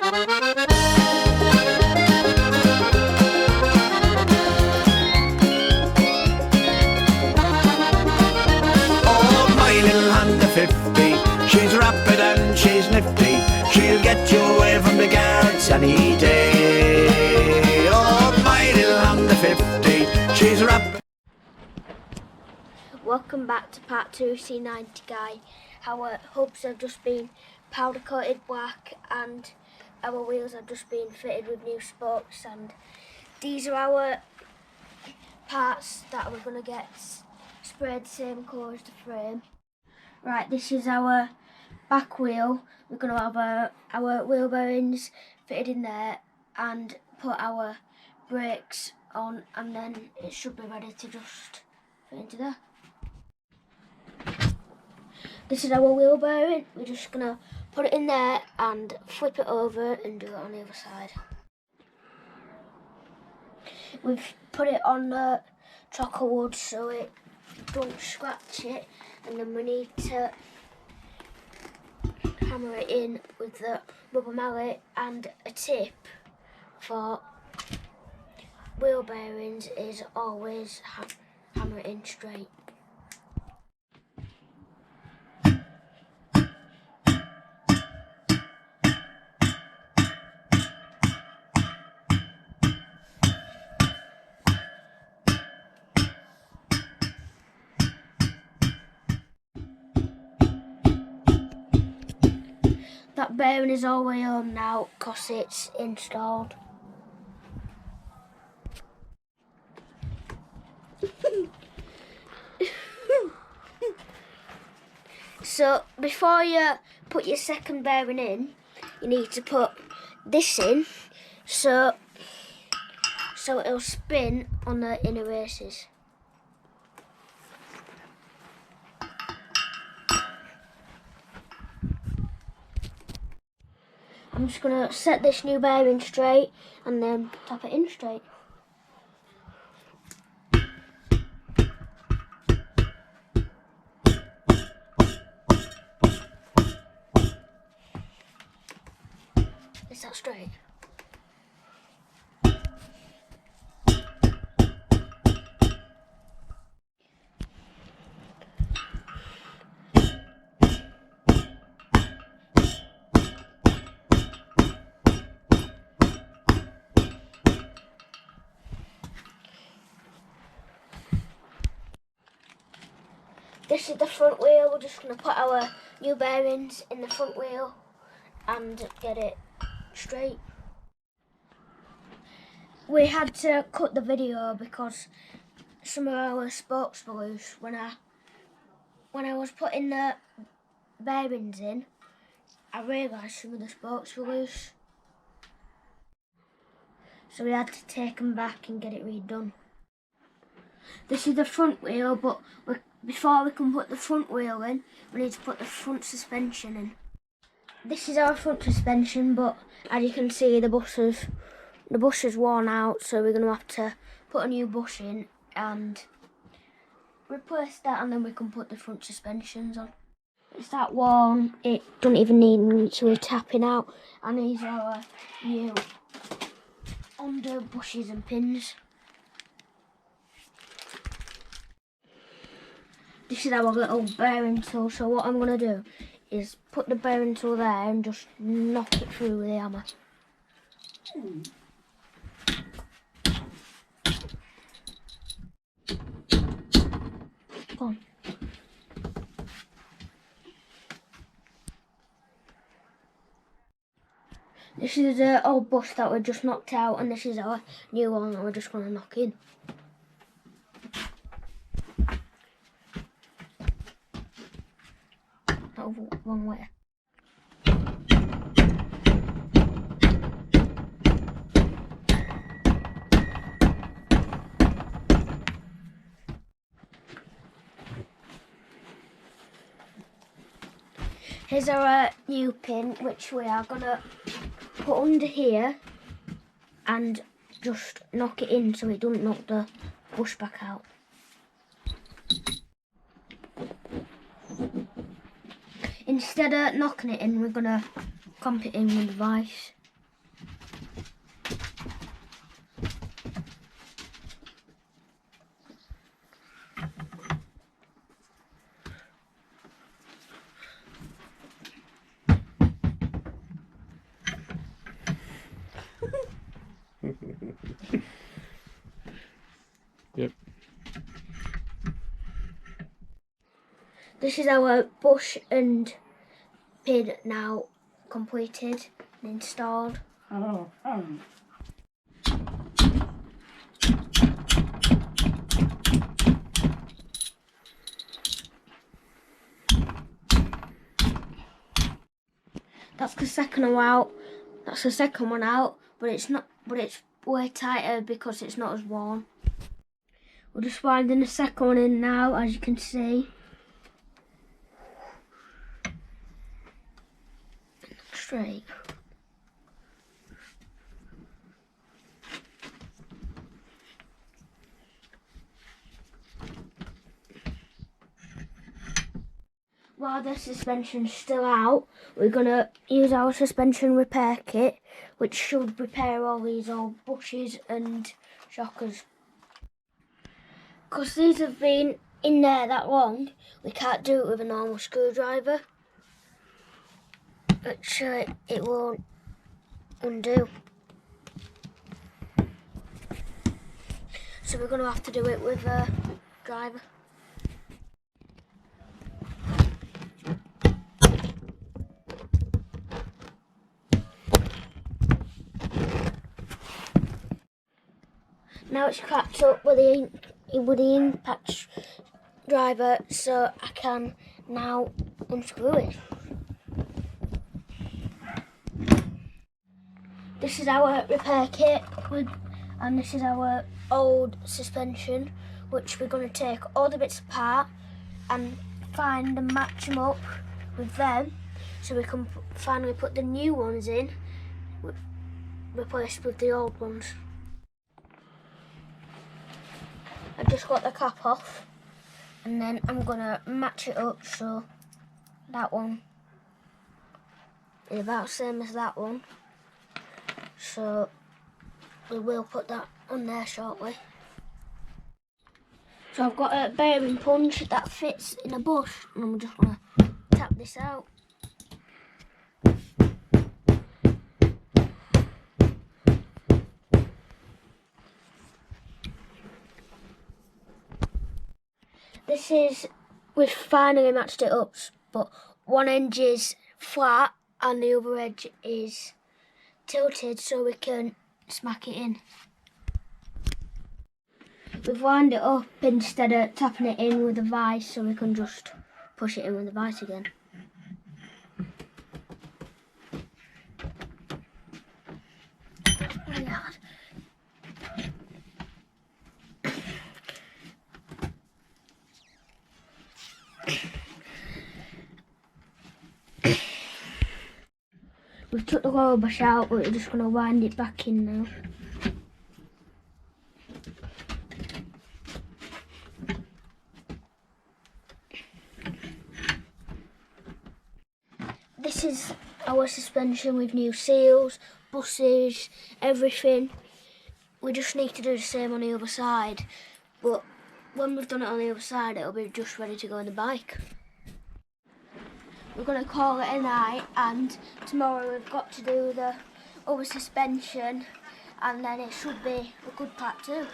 Oh, my little Honda 50, she's rapid and she's nifty. She'll get you away from the guards any day. Oh, my little Honda 50, she's rapid. Welcome back to part 2 C90 guy. Our hubs have just been powder coated black and our wheels have just been fitted with new spokes, and these are our parts that we're going to get sprayed the same colour as the frame. Right, this is our back wheel. We're going to have our wheel bearings fitted in there and put our brakes on, and then it should be ready to just fit into there. This is our wheel bearing. We're just going to put it in there and flip it over and do it on the other side. We've put it on the chocolate wood so it don't scratch it, and then we need to hammer it in with the rubber mallet, and a tip for wheel bearings is always hammer it in straight. That bearing is all the way home now because it's installed. So before you put your second bearing in, you need to put this in so it'll spin on the inner races. I'm just going to set this new bearing straight and then tap it in straight. Is that straight? This is the front wheel. We're just going to put our new bearings in the front wheel and get it straight. We had to cut the video because some of our spokes were loose. When I was putting the bearings in, I realised some of the spokes were loose. So we had to take them back and get it redone. This is the front wheel, but before we can put the front wheel in, we need to put the front suspension in. This is our front suspension, but as you can see, the bush is worn out, so we're going to have to put a new bush in and replace that, and then we can put the front suspensions on. It's that worn, it doesn't even need to be tapping out, and these are our new under bushes and pins. This is our little bearing tool, so what I'm going to do is put the bearing tool there and just knock it through with the hammer. Come on. This is the old bush that we just knocked out, and this is our new one that we're just going to knock in. Wrong way. Here's our new pin, which we are going to put under here and just knock it in so it doesn't knock the bush back out. Instead of knocking it in, we're going to clamp it in with the vice. This is our bush and pin now completed and installed. That's the second one out. That's the second one out, but it's not. But it's way tighter because it's not as worn. We're just winding the second one in now, as you can see. Straight. While the suspension's still out, we're going to use our suspension repair kit, which should repair all these old bushes and shockers. Because these have been in there that long, we can't do it with a normal screwdriver, which it won't undo. So we're going to have to do it with a driver. Now it's cracked up with the impact driver, so I can now unscrew it. This is our repair kit, and this is our old suspension, which we're going to take all the bits apart and find and match them up with them, so we can finally put the new ones in, replaced with the old ones. I just got the cap off, and then I'm gonna match it up so that one is about the same as that one. So we will put that on there shortly. So I've got a bearing punch that fits in a bush, and I'm just gonna tap this out. We've finally matched it up, but one edge is flat and the other edge is tilted so we can smack it in. We've lined it up instead of tapping it in with a vice, so we can just push it in with the vice again. Really hard. We've took the lower bush out, but we're just going to wind it back in now. This is our suspension with new seals, buses, everything. We just need to do the same on the other side, but when we've done it on the other side, it'll be just ready to go on the bike. We're going to call it a night, and tomorrow we've got to do the other suspension, and then it should be a good part 2.